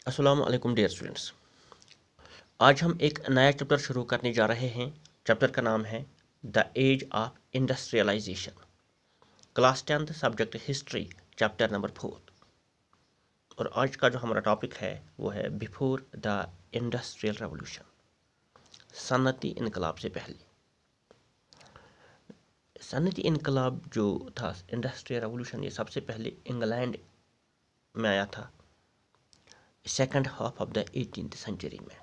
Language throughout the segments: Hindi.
अस्सलाम वालेकुम डियर स्टूडेंट्स। आज हम एक नया चैप्टर शुरू करने जा रहे हैं। चैप्टर का नाम है the age of industrialization. Class 10th subject history, chapter number 4। और आज का जो हमारा टॉपिक है वो है बिफोर द इंडस्ट्रियल रेवोल्यूशन, सनती इनकलाब से पहले। सनती इनकलाब जो था, इंडस्ट्रियल रेवोल्यूशन, ये सबसे पहले इंग्लैंड में आया था second half of the 18th century में।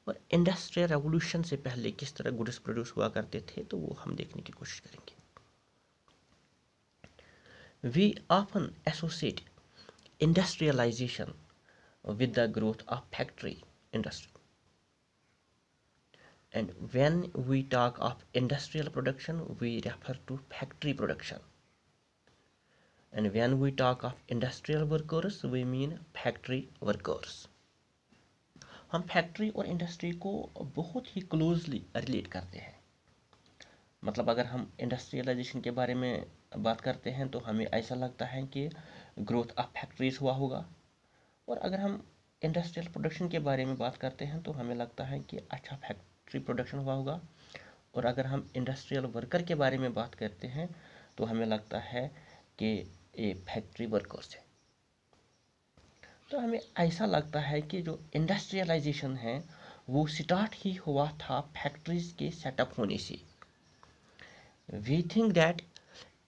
और इंडस्ट्रियल रेवोल्यूशन से पहले किस तरह गुड्स प्रोड्यूस हुआ करते थे तो वो हम देखने की कोशिश करेंगे। We often associate industrialization with the growth of factory industry, and when we talk of industrial production we refer to factory production, and when we talk of industrial workers we mean factory workers। हम फैक्ट्री और इंडस्ट्री को बहुत ही क्लोजली रिलेट करते हैं। मतलब अगर हम इंडस्ट्रियलाइजेशन के बारे में बात करते हैं तो हमें ऐसा लगता है कि ग्रोथ ऑफ फैक्ट्रीज हुआ होगा, और अगर हम इंडस्ट्रियल प्रोडक्शन के बारे में बात करते हैं तो हमें लगता है कि अच्छा फैक्ट्री प्रोडक्शन हुआ होगा, और अगर हम इंडस्ट्रियल वर्कर के बारे में बात करते हैं तो हमें लगता है कि ये फैक्ट्री वर्कर्स है। तो हमें ऐसा लगता है कि जो इंडस्ट्रियलाइजेशन है वो स्टार्ट ही हुआ था फैक्ट्रीज के सेटअप होने से। We think that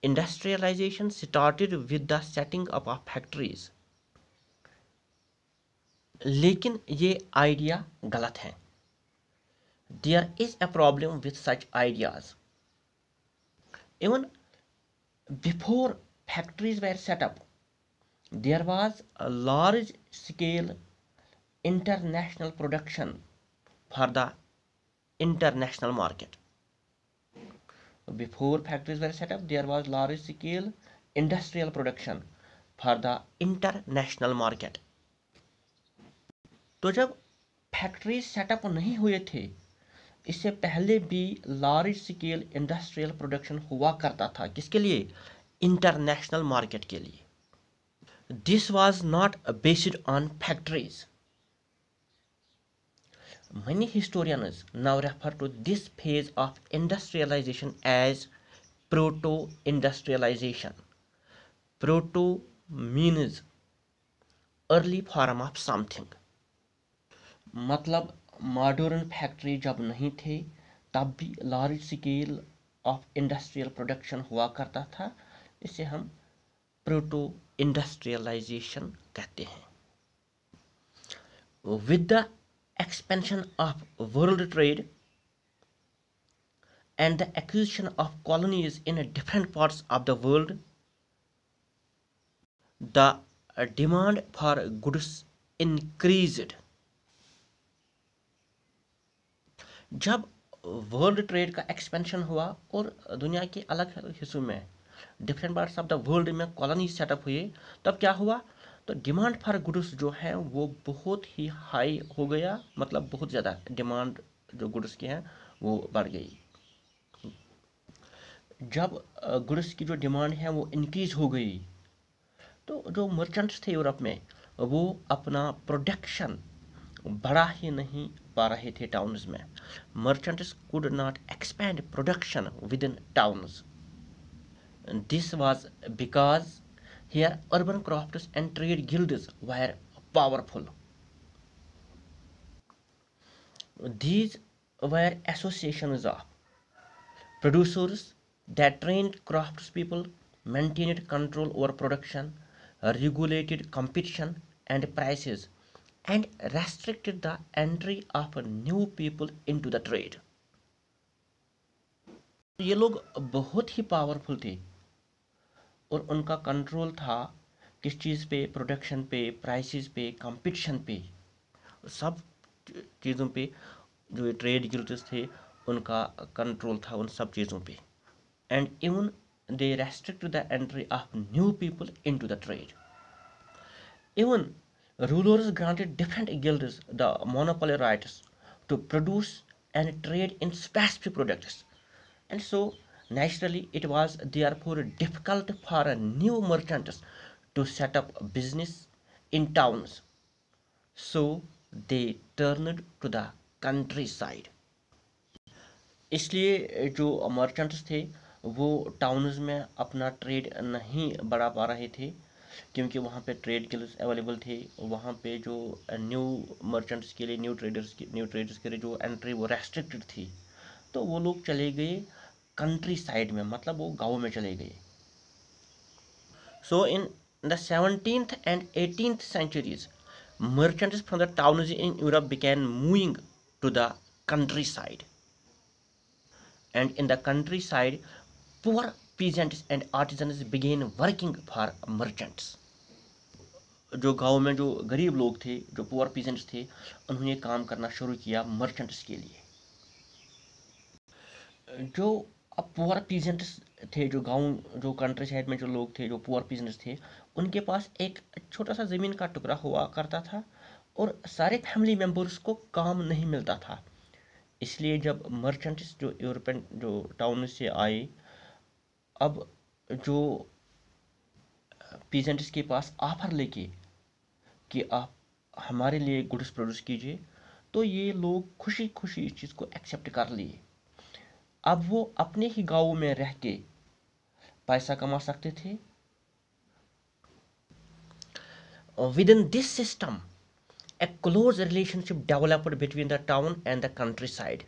industrialization started with the setting up of factories, लेकिन ये आइडिया गलत है। There is a problem with such ideas. Even before factories were set up, there was a large scale international production for the international market. Before factories were set up, there was large scale industrial production for the international market. तो जब फैक्ट्रीज सेटअप नहीं हुए थे, इससे पहले भी लार्ज स्केल इंडस्ट्रियल प्रोडक्शन हुआ करता था। किसके लिए? इंटरनेशनल मार्केट के लिए। This was not based on factories. Many historians now refer to this phase of industrialization as proto-industrialization. Proto means early form of something. मतलब मॉडर्न फैक्ट्री जब नहीं थे तब भी large scale of industrial production हुआ करता था। इसे हम प्रोटो इंडस्ट्रियलाइजेशन कहते हैं। With the expansion of world trade and the acquisition of colonies in different parts of the world, the demand for goods increased. जब वर्ल्ड ट्रेड का एक्सपेंशन हुआ और दुनिया के अलग अलग हिस्सों में, different parts of the world में कॉलोनी सेटअप हुए, तब क्या हुआ? तो डिमांड फॉर गुड्स जो है वो बहुत ही हाई हो गया। मतलब बहुत ज़्यादा डिमांड जो गुड्स की है वो बढ़ गई। जब गुड्स की जो डिमांड है वो इंक्रीज हो गई तो जो मर्चेंट्स थे यूरोप में वो अपना प्रोडक्शन बढ़ा ही नहीं पा रहे थे टाउन्स में। Merchants could not expand production within towns. This was because here urban crafts and trade guilds were powerful. These were associations of producers that trained craftspeople, maintained control over production, regulated competition and prices, and restricted the entry of new people into the trade. ये लोग बहुत ही पावरफुल थे और उनका कंट्रोल था किस चीज़ पे? प्रोडक्शन पे, प्राइसेस पे, कंपटीशन पे, सब चीज़ों पे। जो ट्रेड गिल्ड्स थे उनका कंट्रोल था उन सब चीज़ों पे। And even they restrict the entry of new people into the trade. Even rulers granted different guilds the monopoly rights to produce and trade in specific products, and so naturally it was therefore difficult for new merchants to set up business in towns, so they turned to the countryside. इसलिए जो मर्चेंट्स थे वो टाउन्स में अपना ट्रेड नहीं बढ़ा पा रहे थे, क्योंकि वहाँ पे ट्रेड गिल्ड्स अवेलेबल थे। वहाँ पे जो न्यू मर्चेंट्स के लिए, न्यू ट्रेडर्स के लिए जो एंट्री वो रेस्ट्रिक्टेड थी, तो वो लोग चले गए कंट्री साइड में, मतलब वो गाँव में चले गए। So in the 17th and 18th centuries, merchants from the towns in Europe began moving to the countryside. And in the countryside, poor peasants and artisans began working for merchants. जो गांव में जो गरीब लोग थे, जो पुअर पीजेंट्स थे, उन्होंने काम करना शुरू किया मर्चेंट्स के लिए। जो अब पुअर पीजेंट्स थे, जो गांव, जो कंट्री साइड में जो लोग थे, जो पुअर पीजेंट्स थे, उनके पास एक छोटा सा ज़मीन का टुकड़ा हुआ करता था और सारे फैमिली मेम्बर्स को काम नहीं मिलता था। इसलिए जब मर्चेंट्स जो यूरोपियन जो टाउन से आए, अब जो पीजेंट्स के पास ऑफर लेके कि आप हमारे लिए गुड्स प्रोड्यूस कीजिए, तो ये लोग खुशी खुशी इस चीज़ को एक्सेप्ट कर लिए। अब वो अपने ही गाँव में रह के पैसा कमा सकते थे। With in this system a close relationship developed between the town and the countryside.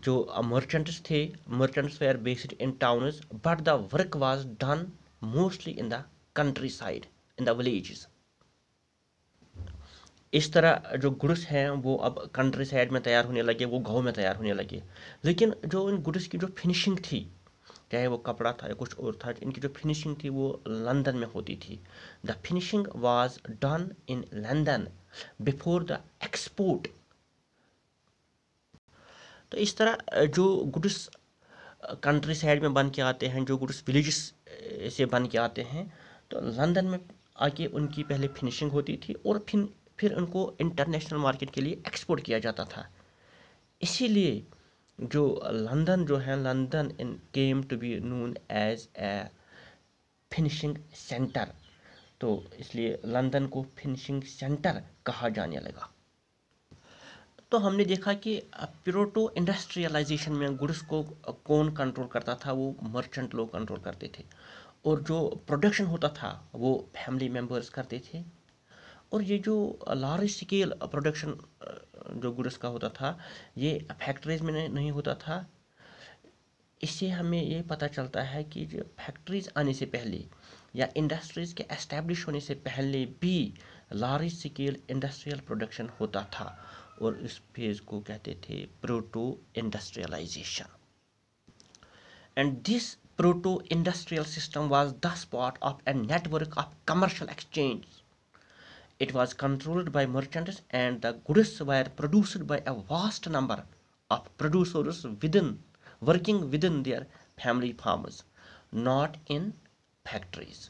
जो merchants थे, merchants were based in towns, but the work was done mostly in the countryside, in the villages. इस तरह जो गुड्स हैं वो अब कंट्री साइड में तैयार होने लगे, वो गांव में तैयार होने लगे। लेकिन जो इन गुड्स की जो फिनिशिंग थी, चाहे वो कपड़ा था या कुछ और था, इनकी जो फिनिशिंग थी वो लंदन में होती थी। The finishing was done in London before the export. तो इस तरह जो गुड्स कंट्री साइड में बन के आते हैं, जो गुड्स विलेजेस से बन के आते हैं, तो लंदन में आके उनकी पहले फिनिशिंग होती थी और फिर उनको इंटरनेशनल मार्केट के लिए एक्सपोर्ट किया जाता था। इसीलिए जो लंदन जो है, London in came to be known as a finishing centre. तो इसलिए लंदन को फिनिशिंग सेंटर कहा जाने लगा। तो हमने देखा कि प्रोटो इंडस्ट्रियलाइजेशन में गुड्स को कौन कंट्रोल करता था, वो मर्चेंट लोग कंट्रोल करते थे, और जो प्रोडक्शन होता था वो फैमिली मेम्बर्स करते थे। और ये जो लार्ज स्केल प्रोडक्शन जो गुड्स का होता था, ये फैक्ट्रीज में नहीं होता था। इससे हमें ये पता चलता है कि जो फैक्ट्रीज आने से पहले या इंडस्ट्रीज के एस्टेब्लिश होने से पहले भी लार्ज स्केल इंडस्ट्रियल प्रोडक्शन होता था, और इस फेज को कहते थे proto industrialization. And this proto industrial system was thus part of a network of commercial exchange. It was controlled by merchants, and the goods were produced by a vast number of producers working within their family farms, not in factories.